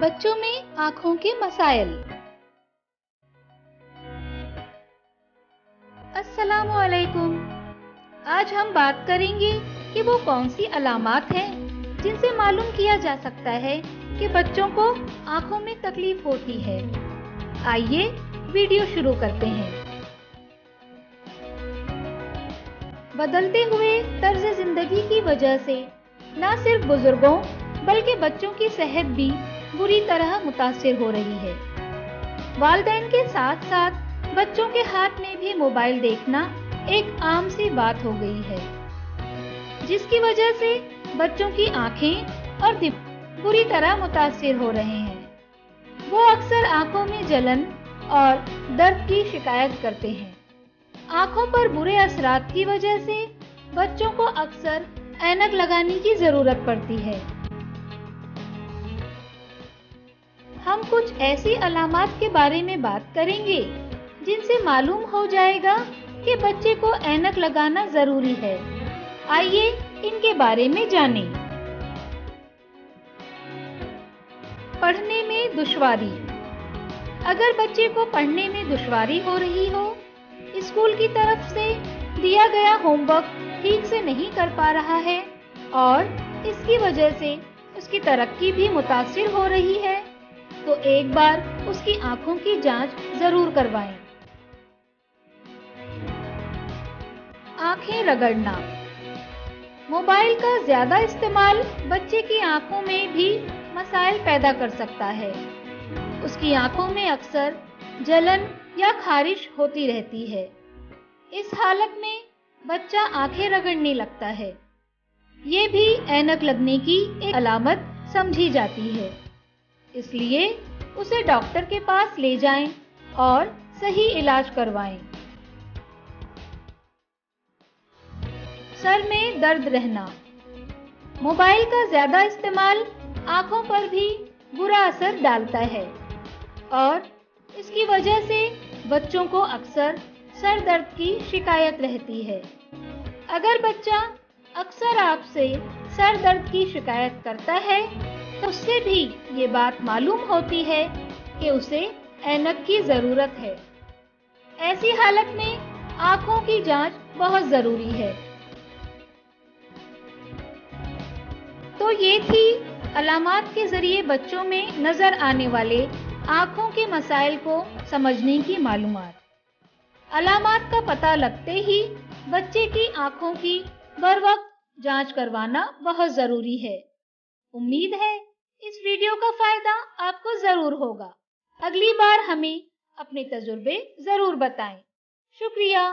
बच्चों में आँखों के मसाइल। अस्सलामु अलैकुम। आज हम बात करेंगे कि वो कौन सी अलामात हैं जिनसे मालूम किया जा सकता है कि बच्चों को आँखों में तकलीफ होती है। आइए वीडियो शुरू करते हैं। बदलते हुए तर्ज जिंदगी की वजह से न सिर्फ बुजुर्गों बल्कि बच्चों की सेहत भी बुरी तरह मुतासिर हो रही है। वालिदैन के साथ साथ बच्चों के हाथ में भी मोबाइल देखना एक आम सी बात हो गई है, जिसकी वजह से बच्चों की आंखें और दिमाग बुरी तरह मुतासिर हो रहे हैं। वो अक्सर आंखों में जलन और दर्द की शिकायत करते हैं। आंखों पर बुरे असरात की वजह से बच्चों को अक्सर ऐनक लगाने की जरूरत पड़ती है। हम कुछ ऐसी अलामात के बारे में बात करेंगे जिनसे मालूम हो जाएगा कि बच्चे को ऐनक लगाना जरूरी है। आइए इनके बारे में जानें। पढ़ने में दुश्वारी। अगर बच्चे को पढ़ने में दुश्वारी हो रही हो, स्कूल की तरफ से दिया गया होमवर्क ठीक से नहीं कर पा रहा है और इसकी वजह से उसकी तरक्की भी मुतासिर हो रही है, तो एक बार उसकी आंखों की जांच जरूर करवाएं। आंखें रगड़ना। मोबाइल का ज्यादा इस्तेमाल बच्चे की आंखों में भी मसाइल पैदा कर सकता है। उसकी आंखों में अक्सर जलन या खारिश होती रहती है। इस हालत में बच्चा आंखें रगड़ने लगता है। ये भी ऐनक लगने की एक अलामत समझी जाती है, इसलिए उसे डॉक्टर के पास ले जाएं और सही इलाज करवाएं। सर में दर्द रहना। मोबाइल का ज्यादा इस्तेमाल आंखों पर भी बुरा असर डालता है और इसकी वजह से बच्चों को अक्सर सर दर्द की शिकायत रहती है। अगर बच्चा अक्सर आपसे सर दर्द की शिकायत करता है तो उससे भी ये बात मालूम होती है कि उसे ऐनक की जरूरत है। ऐसी हालत में आंखों की जांच बहुत जरूरी है। तो ये थी अलामात के जरिए बच्चों में नजर आने वाले आंखों के मसाइल को समझने की मालूमात। अलामात का पता लगते ही बच्चे की आंखों की बर वक्त जांच करवाना बहुत जरूरी है। उम्मीद है इस वीडियो का फायदा आपको जरूर होगा। अगली बार हमें अपने तजुर्बे जरूर बताएं। शुक्रिया।